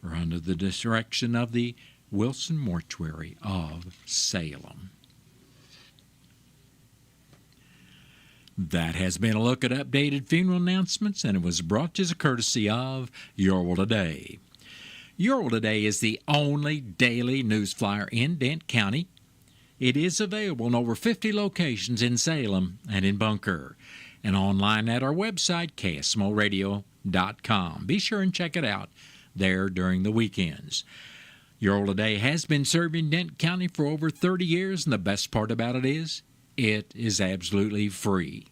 are under the direction of the Wilson Mortuary of Salem. That has been a look at updated funeral announcements, and it was brought to you as a courtesy of Your World Today. Your World Today is the only daily news flyer in Dent County. It is available in over 50 locations in Salem and in Bunker, and online at our website, KSMOradio.com. Be sure and check it out there during the weekends. Your World Today has been serving Dent County for over 30 years, and the best part about it is absolutely free.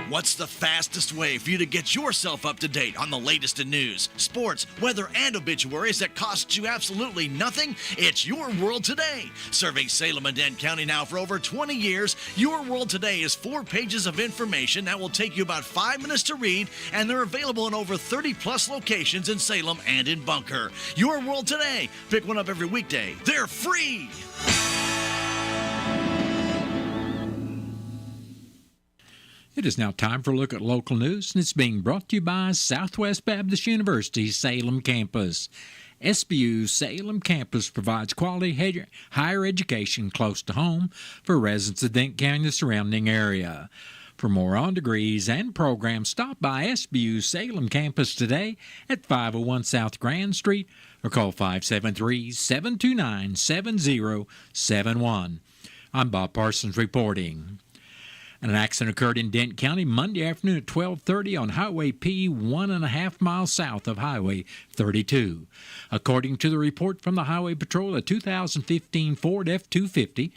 What's the fastest way for you to get yourself up to date on the latest in news, sports, weather, and obituaries that costs you absolutely nothing? It's Your World Today. Serving Salem and Dent County now for over 20 years, Your World Today is 4 pages of information that will take you about 5 minutes to read, and they're available in over 30-plus locations in Salem and in Bunker. Your World Today. Pick one up every weekday. They're free. It is now time for a look at local news, and it's being brought to you by Southwest Baptist University's Salem campus. SBU's Salem campus provides quality higher education close to home for residents of Dent County and the surrounding area. For more on degrees and programs, stop by SBU's Salem campus today at 501 South Grand Street or call 573-729-7071. I'm Bob Parsons reporting. An accident occurred in Dent County Monday afternoon at 12:30 on Highway P, 1.5 miles south of Highway 32. According to the report from the Highway Patrol, a 2015 Ford F-250,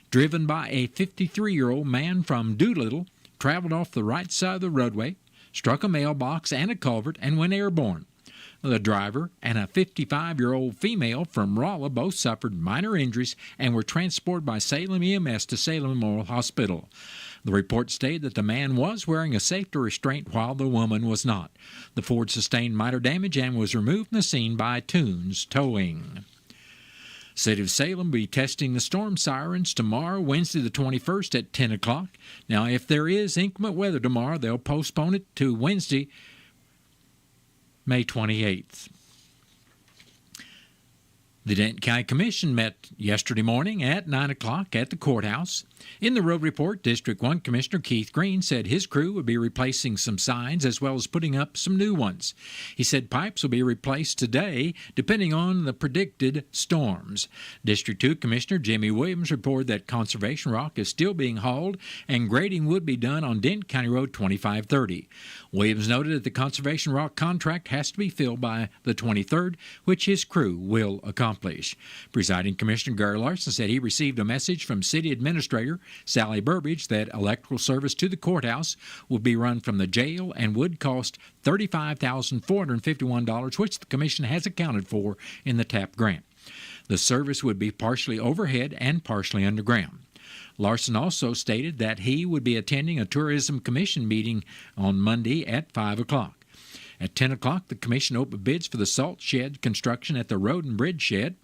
driven by a 53-year-old man from Doolittle, traveled off the right side of the roadway, struck a mailbox and a culvert, and went airborne. The driver and a 55-year-old female from Rolla both suffered minor injuries and were transported by Salem EMS to Salem Memorial Hospital. The report stated that the man was wearing a safety restraint while the woman was not. The Ford sustained minor damage and was removed from the scene by Toons Towing. City of Salem will be testing the storm sirens tomorrow, Wednesday the 21st at 10 o'clock. Now, if there is inclement weather tomorrow, they'll postpone it to Wednesday, May 28th. The Dent County Commission met yesterday morning at 9 o'clock at the courthouse. In the road report, District 1 Commissioner Keith Green said his crew would be replacing some signs as well as putting up some new ones. He said pipes will be replaced today depending on the predicted storms. District 2 Commissioner Jimmy Williams reported that conservation rock is still being hauled and grading would be done on Dent County Road 2530. Williams noted that the conservation rock contract has to be filled by the 23rd, which his crew will accomplish. Presiding Commissioner Gary Larson said he received a message from City Administrator Sally Burbidge that electrical service to the courthouse will be run from the jail and would cost $35,451, which the Commission has accounted for in the TAP grant. The service would be partially overhead and partially underground. Larson also stated that he would be attending a Tourism Commission meeting on Monday at 5 o'clock. At 10 o'clock, the Commission opened bids for the salt shed construction at the Road and Bridge Shed.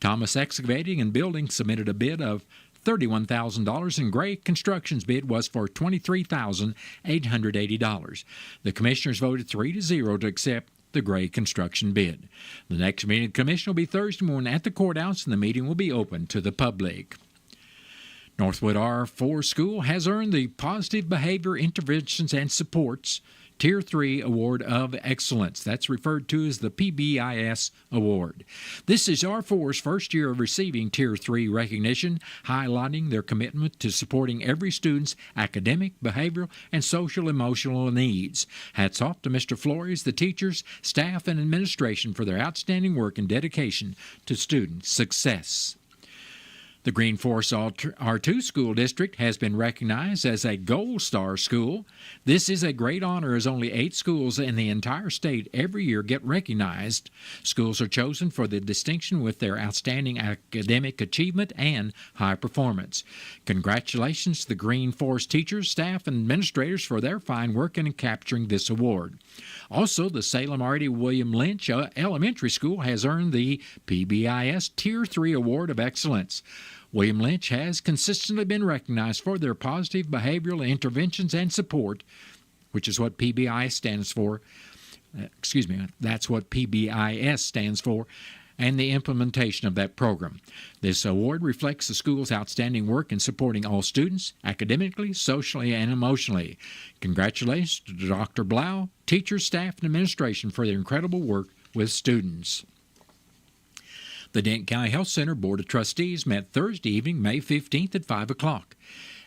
Thomas Excavating and Building submitted a bid of $31,000, and Gray Construction's bid was for $23,880. The Commissioners voted 3-0 to accept the Gray Construction bid. The next meeting of the Commission will be Thursday morning at the courthouse, and the meeting will be open to the public. Northwood R4 School has earned the Positive Behavior Interventions and Supports Tier 3 Award of Excellence. That's referred to as the PBIS Award. This is R4's first year of receiving Tier 3 recognition, highlighting their commitment to supporting every student's academic, behavioral, and social-emotional needs. Hats off to Mr. Flores, the teachers, staff, and administration for their outstanding work and dedication to student success. The Green Forest R2 School District has been recognized as a Gold Star school. This is a great honor as only 8 schools in the entire state every year get recognized. Schools are chosen for the distinction with their outstanding academic achievement and high performance. Congratulations to the Green Forest teachers, staff, and administrators for their fine work in capturing this award. Also, the Salem R.D. William Lynch Elementary School has earned the PBIS Tier 3 Award of Excellence. William Lynch has consistently been recognized for their positive behavioral interventions and support, which is what PBIS stands for That's what PBIS stands for, and the implementation of that program. This award reflects the school's outstanding work in supporting all students, academically, socially, and emotionally. Congratulations to Dr. Blau, teachers, staff, and administration for their incredible work with students. The Denton County Health Center Board of Trustees met Thursday evening, May 15th at 5 o'clock.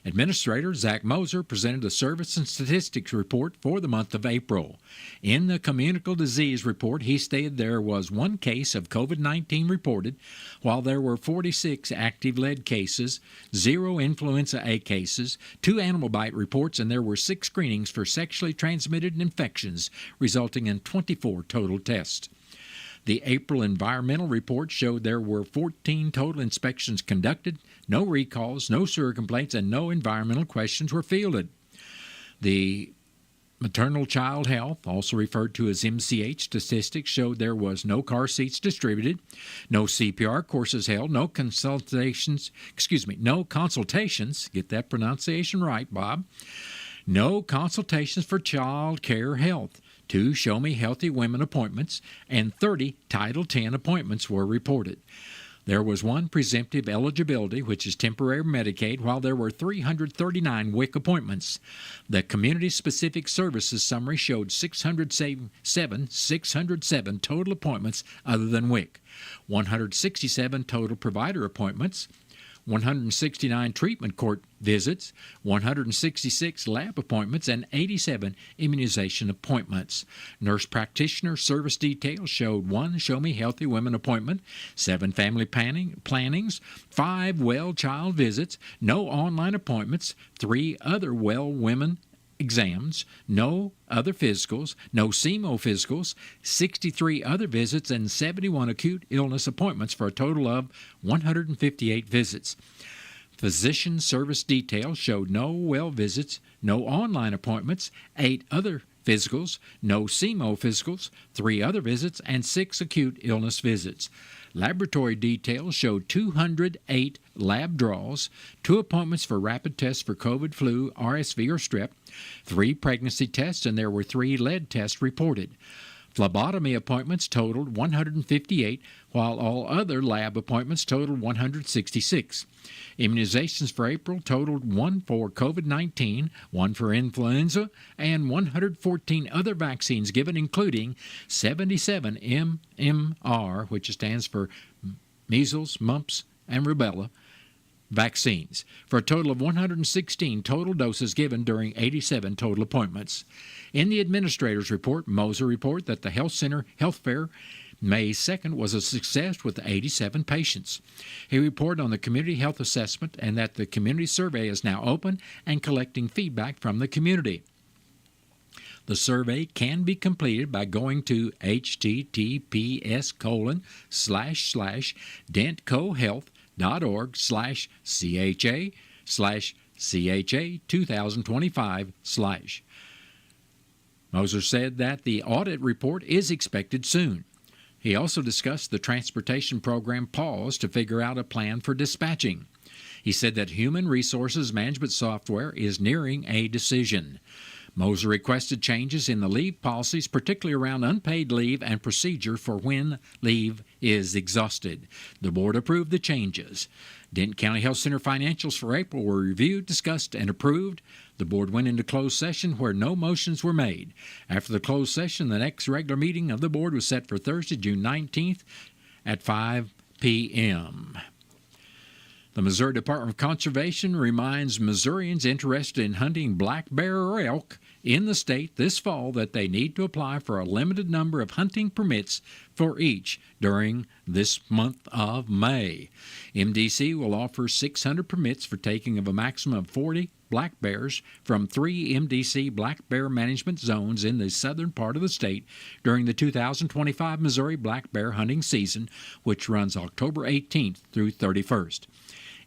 Administrator Zach Moser presented a service and statistics report for the month of April. In the communicable disease report, he stated there was 1 case of COVID-19 reported, while there were 46 active lead cases, 0 influenza A cases, 2 animal bite reports, and there were 6 screenings for sexually transmitted infections, resulting in 24 total tests. The April environmental report showed there were 14 total inspections conducted, no recalls, no sewer complaints, and no environmental questions were fielded. The maternal child health, also referred to as MCH statistics, showed there was no car seats distributed, no CPR courses held, no consultations, get that pronunciation right, Bob, no consultations for child care health. 2 Show Me Healthy Women appointments, and 30 Title X appointments were reported. There was 1 presumptive eligibility, which is temporary Medicaid, while there were 339 WIC appointments. The Community-Specific Services summary showed 607 total appointments other than WIC, 167 total provider appointments, 169 treatment court visits, 166 lab appointments, and 87 immunization appointments. Nurse practitioner service details showed 1 Show Me Healthy Women appointment, 7 family plannings, 5 well child visits, no online appointments, 3 other well women exams, no other physicals, no CMO physicals, 63 other visits, and 71 acute illness appointments for a total of 158 visits. Physician service details showed no well visits, no online appointments, 8 other physicals, no CMO physicals, 3 other visits, and 6 acute illness visits. Laboratory details showed 208 lab draws, 2 appointments for rapid tests for COVID, flu, RSV, or strep, 3 pregnancy tests, and there were 3 lead tests reported. Phlebotomy appointments totaled 158, while all other lab appointments totaled 166. Immunizations for April totaled 1 for COVID-19, 1 for influenza, and 114 other vaccines given, including 77 MMR, which stands for measles, mumps, and rubella, vaccines, for a total of 116 total doses given during 87 total appointments. In the administrator's report, Moser reported that the health center health fair May 2nd was a success with 87 patients. He reported on the community health assessment and that the community survey is now open and collecting feedback from the community. The survey can be completed by going to https://dentcohealth.org/CHA/CHA2025/. Moser said that the audit report is expected soon. He also discussed the transportation program pause to figure out a plan for dispatching. He said that human resources management software is nearing a decision. Moser requested changes in the leave policies, particularly around unpaid leave and procedure for when leave is exhausted. The board approved the changes. Denton County Health Center financials for April were reviewed, discussed, and approved. The board went into closed session where no motions were made. After the closed session, the next regular meeting of the board was set for Thursday, June 19th at 5 p.m. The Missouri Department of Conservation reminds Missourians interested in hunting black bear or elk in the state this fall that they need to apply for a limited number of hunting permits for each during this month of May. MDC will offer 600 permits for taking of a maximum of 40 black bears from 3 MDC black bear management zones in the southern part of the state during the 2025 Missouri black bear hunting season, which runs October 18th through 31st.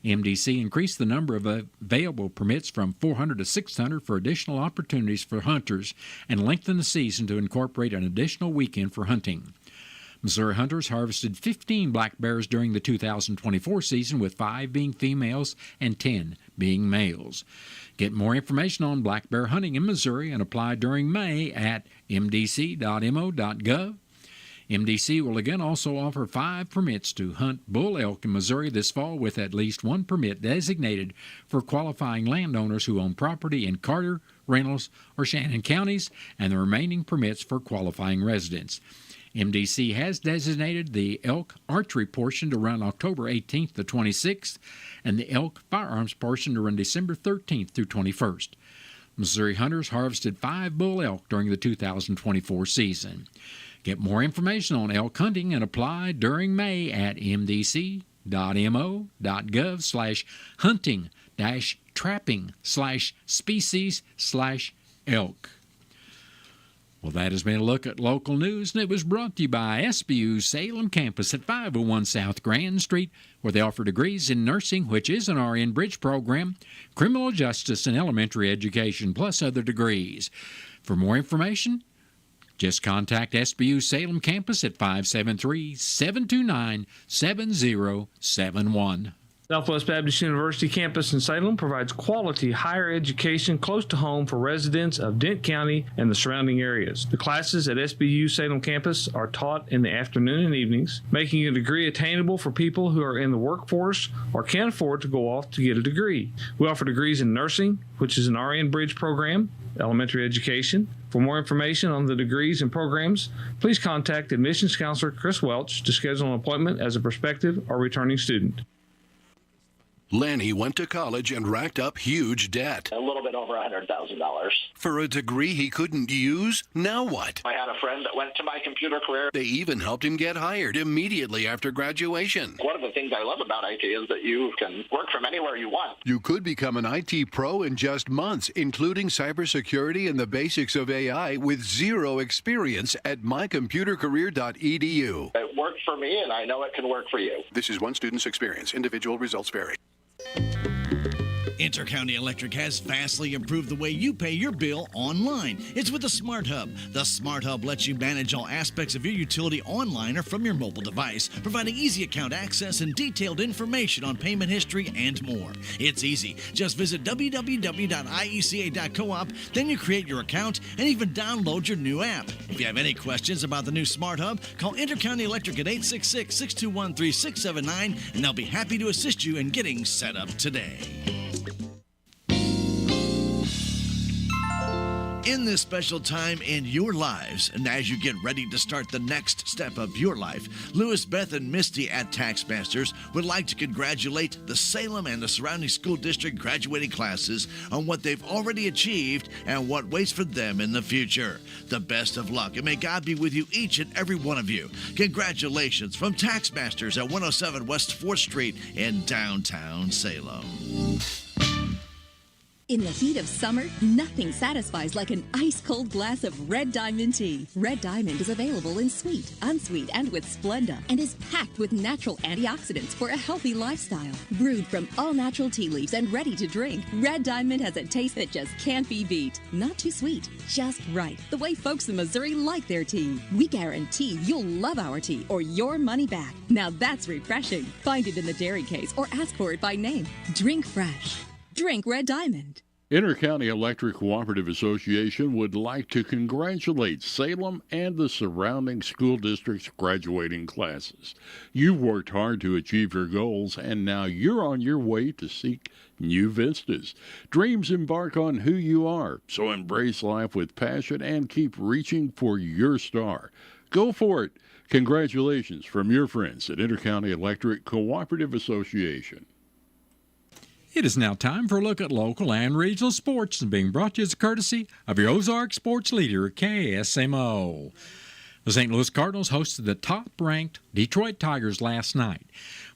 MDC increased the number of available permits from 400 to 600 for additional opportunities for hunters and lengthened the season to incorporate an additional weekend for hunting. Missouri hunters harvested 15 black bears during the 2024 season, with 5 being females and 10 being males. Get more information on black bear hunting in Missouri and apply during May at mdc.mo.gov. MDC will again also offer 5 permits to hunt bull elk in Missouri this fall, with at least 1 permit designated for qualifying landowners who own property in Carter, Reynolds, or Shannon counties, and the remaining permits for qualifying residents. MDC has designated the elk archery portion to run October 18th to 26th, and the elk firearms portion to run December 13th through 21st. Missouri hunters harvested 5 bull elk during the 2024 season. Get more information on elk hunting and apply during May at mdc.mo.gov/hunting-trapping/species/elk. Well, that has been a look at local news, and it was brought to you by SBU's Salem campus at 501 South Grand Street, where they offer degrees in nursing, which is an RN Bridge program, criminal justice, and elementary education, plus other degrees. For more information, just contact SBU Salem campus at 573-729-7071. Southwest Baptist University campus in Salem provides quality higher education close to home for residents of Dent County and the surrounding areas. The classes at SBU Salem campus are taught in the afternoon and evenings, making a degree attainable for people who are in the workforce or can't afford to go off to get a degree. We offer degrees in nursing, which is an RN Bridge program, elementary education. For more information on the degrees and programs, please contact admissions counselor Chris Welch to schedule an appointment as a prospective or returning student. Lanny went to college and racked up huge debt. A little bit over $100,000. For a degree he couldn't use? Now what? I had a friend that went to my computer career. They even helped him get hired immediately after graduation. One of the things I love about IT is that you can work from anywhere you want. You could become an IT pro in just months, including cybersecurity and the basics of AI with zero experience at mycomputercareer.edu. It worked for me, and I know it can work for you. This is one student's experience. Individual results vary. Intercounty Electric has vastly improved the way you pay your bill online. It's with the Smart Hub. The Smart Hub lets you manage all aspects of your utility online or from your mobile device, providing easy account access and detailed information on payment history and more. It's easy. Just visit www.ieca.coop, then you create your account and even download your new app. If you have any questions about the new Smart Hub, call Intercounty Electric at 866-621-3679, and they'll be happy to assist you in getting set up today. In this special time in your lives, and as you get ready to start the next step of your life, Louis, Beth, and Misty at Taxmasters would like to congratulate the Salem and the surrounding school district graduating classes on what they've already achieved and what waits for them in the future. The best of luck, and may God be with you, each and every one of you. Congratulations from Taxmasters at 107 West 4th Street in downtown Salem. In the heat of summer, nothing satisfies like an ice-cold glass of Red Diamond tea. Red Diamond is available in sweet, unsweet, and with Splenda, and is packed with natural antioxidants for a healthy lifestyle. Brewed from all-natural tea leaves and ready to drink, Red Diamond has a taste that just can't be beat. Not too sweet, just right. The way folks in Missouri like their tea. We guarantee you'll love our tea or your money back. Now that's refreshing. Find it in the dairy case or ask for it by name. Drink fresh. Drink Red Diamond. Intercounty Electric Cooperative Association would like to congratulate Salem and the surrounding school districts' graduating classes. You've worked hard to achieve your goals, and now you're on your way to seek new vistas. Dreams embark on who you are, so embrace life with passion and keep reaching for your star. Go for it. Congratulations from your friends at Intercounty Electric Cooperative Association. It is now time for a look at local and regional sports, and being brought to you as a courtesy of your Ozark sports leader, KSMO. The St. Louis Cardinals hosted the top-ranked Detroit Tigers last night.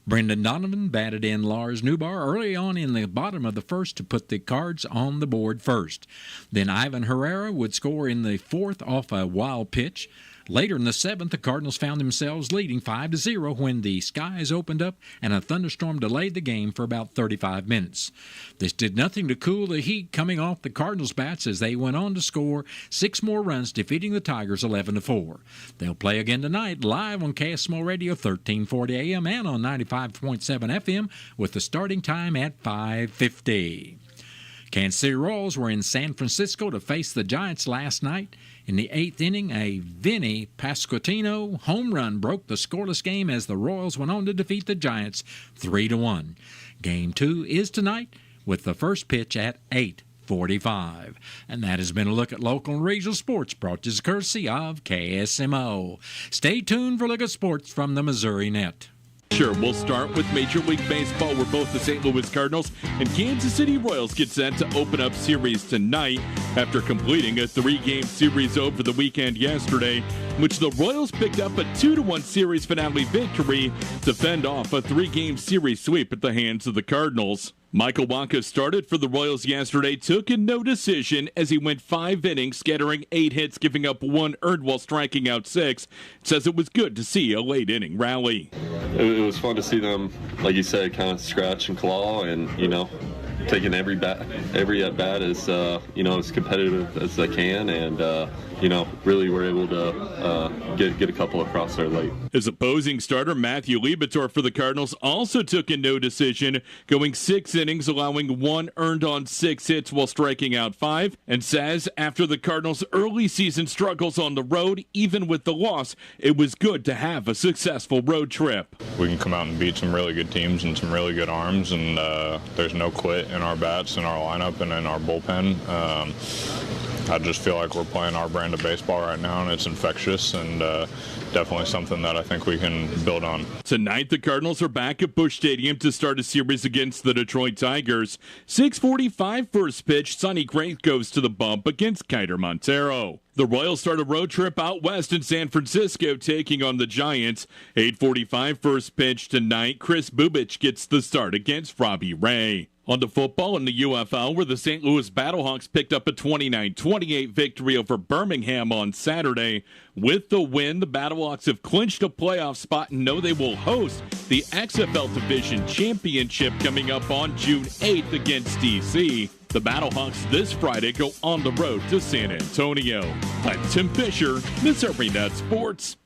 Brendan Donovan batted in Lars Newbar early on in the bottom of the first to put the Cards on the board first. Then Ivan Herrera would score in the fourth off a wild pitch. Later in the 7th, the Cardinals found themselves leading 5-0 when the skies opened up and a thunderstorm delayed the game for about 35 minutes. This did nothing to cool the heat coming off the Cardinals' bats as they went on to score 6 more runs, defeating the Tigers 11-4. They'll play again tonight live on KSMO Radio 1340 AM and on 95.7 FM with the starting time at 5:50. Kansas City Royals were in San Francisco to face the Giants last night. In the 8th inning, a Vinny Pasquantino home run broke the scoreless game as the Royals went on to defeat the Giants 3-1. Game 2 is tonight with the first pitch at 8:45. And that has been a look at local and regional sports brought to you courtesy of KSMO. Stay tuned for a look at sports from the Missouri Net. Sure, we'll start with Major League Baseball, where both the St. Louis Cardinals and Kansas City Royals get set to open up series tonight after completing a 3-game series over the weekend yesterday, in which the Royals picked up a 2-1 series finale victory to fend off a 3-game series sweep at the hands of the Cardinals. Michael Wacha started for the Royals yesterday, took a no decision as he went 5 innings, scattering 8 hits, giving up 1 earned while striking out 6. Says it was good to see a late inning rally. It was fun to see them, like you said, kind of scratch and claw and, taking every at bat as, as competitive as they can and, really were able to get a couple across there late. His opposing starter, Matthew Liebertor for the Cardinals, also took a no decision, going 6 innings, allowing 1 earned on 6 hits while striking out 5, and says after the Cardinals' early season struggles on the road, even with the loss, it was good to have a successful road trip. We can come out and beat some really good teams and some really good arms, and there's no quit in our bats, in our lineup, and in our bullpen. I just feel like we're playing our brand of baseball right now, and it's infectious and definitely something that I think we can build on. Tonight, the Cardinals are back at Busch Stadium to start a series against the Detroit Tigers. 6:45 first pitch, Sonny Gray goes to the bump against Kiter Montero. The Royals start a road trip out west in San Francisco, taking on the Giants. 8:45 first pitch tonight, Chris Bubich gets the start against Robbie Ray. On to football in the UFL, where the St. Louis Battlehawks picked up a 29-28 victory over Birmingham on Saturday. With the win, the Battlehawks have clinched a playoff spot and know they will host the XFL Division Championship coming up on June 8th against DC. The Battlehawks this Friday go on the road to San Antonio. I'm Tim Fisher, Missouri Net Sports.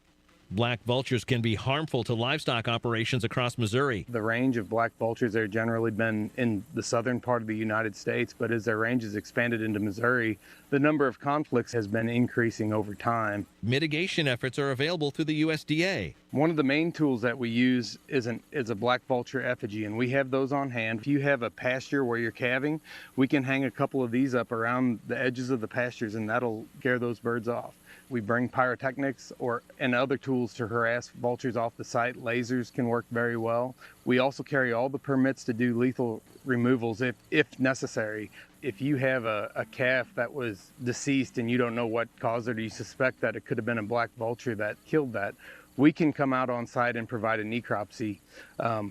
Black vultures can be harmful to livestock operations across Missouri. The range of black vultures have generally been in the southern part of the United States, but as their range has expanded into Missouri, the number of conflicts has been increasing over time. Mitigation efforts are available through the USDA. One of the main tools that we use is a black vulture effigy, and we have those on hand. If you have a pasture where you're calving, we can hang a couple of these up around the edges of the pastures, and that'll scare those birds off. We bring pyrotechnics and other tools to harass vultures off the site. Lasers can work very well. We also carry all the permits to do lethal removals if necessary. If you have a calf that was deceased and you don't know what caused it, or you suspect that it could have been a black vulture that killed that, we can come out on site and provide a necropsy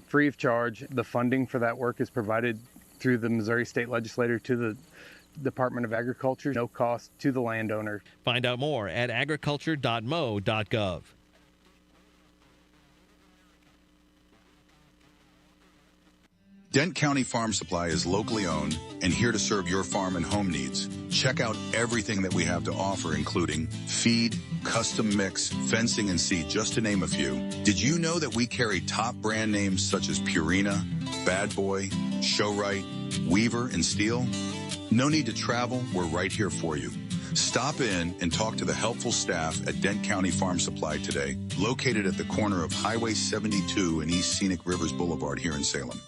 free of charge. The funding for that work is provided through the Missouri State Legislature to the Department of Agriculture, no cost to the landowner. Find out more at agriculture.mo.gov. Dent County Farm Supply is locally owned and here to serve your farm and home needs. Check out everything that we have to offer, including feed, custom mix, fencing, and seed, just to name a few. Did you know that we carry top brand names such as Purina, Bad Boy, Showrite, Weaver, and Steel? No need to travel, we're right here for you. Stop in and talk to the helpful staff at Dent County Farm Supply today, located at the corner of Highway 72 and East Scenic Rivers Boulevard here in Salem.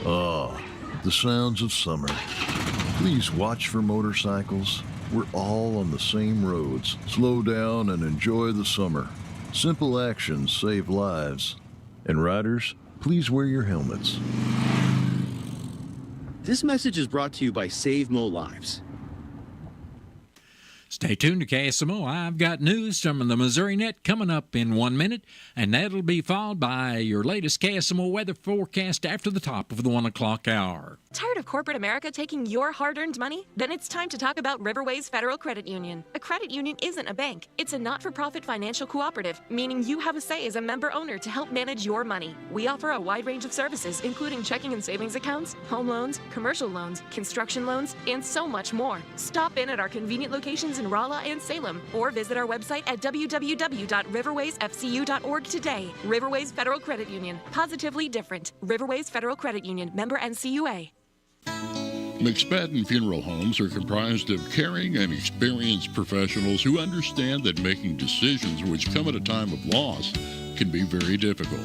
Ah, the sounds of summer. Please watch for motorcycles. We're all on the same roads. Slow down and enjoy the summer. Simple actions save lives. And riders, please wear your helmets. This message is brought to you by Save Mo Lives. Stay tuned to KSMO. I've got news from the Missouri Net coming up in 1 minute, and that'll be followed by your latest KSMO weather forecast after the top of the 1 o'clock hour. Tired of corporate America taking your hard-earned money? Then it's time to talk about Riverways Federal Credit Union. A credit union isn't a bank. It's a not-for-profit financial cooperative, meaning you have a say as a member owner to help manage your money. We offer a wide range of services, including checking and savings accounts, home loans, commercial loans, construction loans, and so much more. Stop in at our convenient locations in Rolla and Salem, or visit our website at www.riverwaysfcu.org today. Riverways Federal Credit Union. Positively different. Riverways Federal Credit Union. Member NCUA. McSpadden Funeral Homes are comprised of caring and experienced professionals who understand that making decisions which come at a time of loss can be very difficult.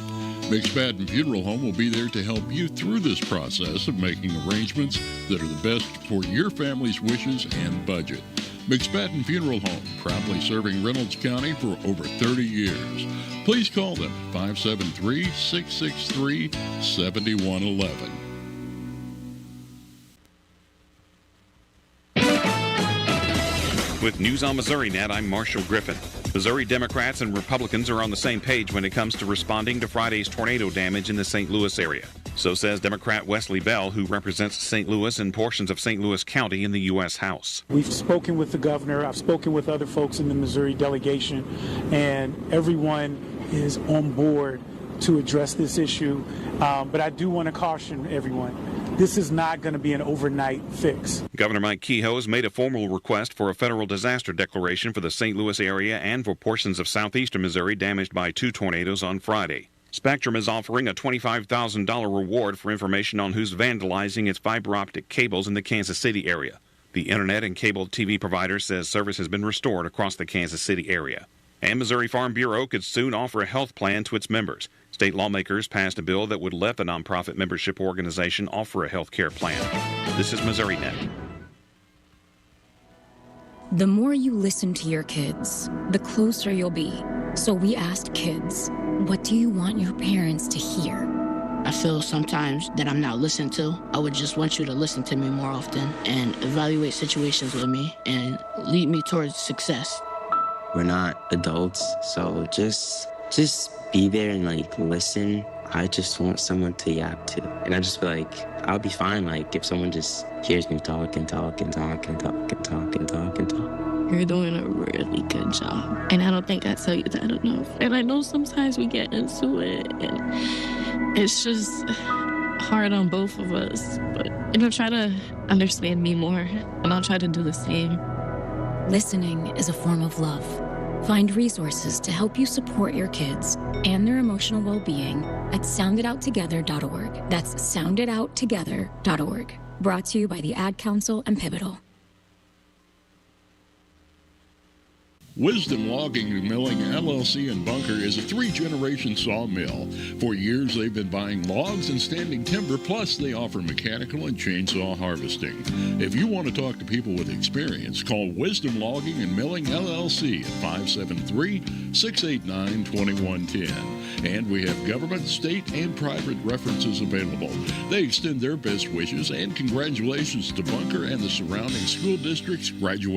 McSpadden Funeral Home will be there to help you through this process of making arrangements that are the best for your family's wishes and budget. McSpadden Funeral Home, proudly serving Reynolds County for over 30 years. Please call them 573-663-7111. With News on Missouri Net, I'm Marshall Griffin. Missouri Democrats and Republicans are on the same page when it comes to responding to Friday's tornado damage in the St. Louis area. So says Democrat Wesley Bell, who represents St. Louis and portions of St. Louis County in the U.S. House. We've spoken with the governor. I've spoken with other folks in the Missouri delegation, and everyone is on board to address this issue. But I do want to caution everyone. This is not going to be an overnight fix. Governor Mike Kehoe has made a formal request for a federal disaster declaration for the St. Louis area and for portions of southeastern Missouri damaged by 2 tornadoes on Friday. Spectrum is offering a $25,000 reward for information on who's vandalizing its fiber optic cables in the Kansas City area. The internet and cable TV provider says service has been restored across the Kansas City area. And Missouri Farm Bureau could soon offer a health plan to its members. State lawmakers passed a bill that would let the nonprofit membership organization offer a health care plan. This is Missouri Net. The more you listen to your kids, the closer you'll be. So we asked kids, what do you want your parents to hear? I feel sometimes that I'm not listened to. I would just want you to listen to me more often and evaluate situations with me and lead me towards success. We're not adults, so just be there and listen. I just want someone to yap to. And I just feel like I'll be fine if someone just hears me talk and talk and talk and talk and talk and talk and talk. You're doing a really good job. And I don't think I tell you that enough. And I know sometimes we get into it and it's just hard on both of us. But try to understand me more and I'll try to do the same. Listening is a form of love. Find resources to help you support your kids and their emotional well-being at sounditouttogether.org. That's sounditouttogether.org. Brought to you by the Ad Council and Pivotal. Wisdom Logging and Milling LLC in Bunker is a 3-generation sawmill. For years, they've been buying logs and standing timber, plus they offer mechanical and chainsaw harvesting. If you want to talk to people with experience, call Wisdom Logging and Milling LLC at 573-689-2110. And we have government, state, and private references available. They extend their best wishes and congratulations to Bunker and the surrounding school districts graduating.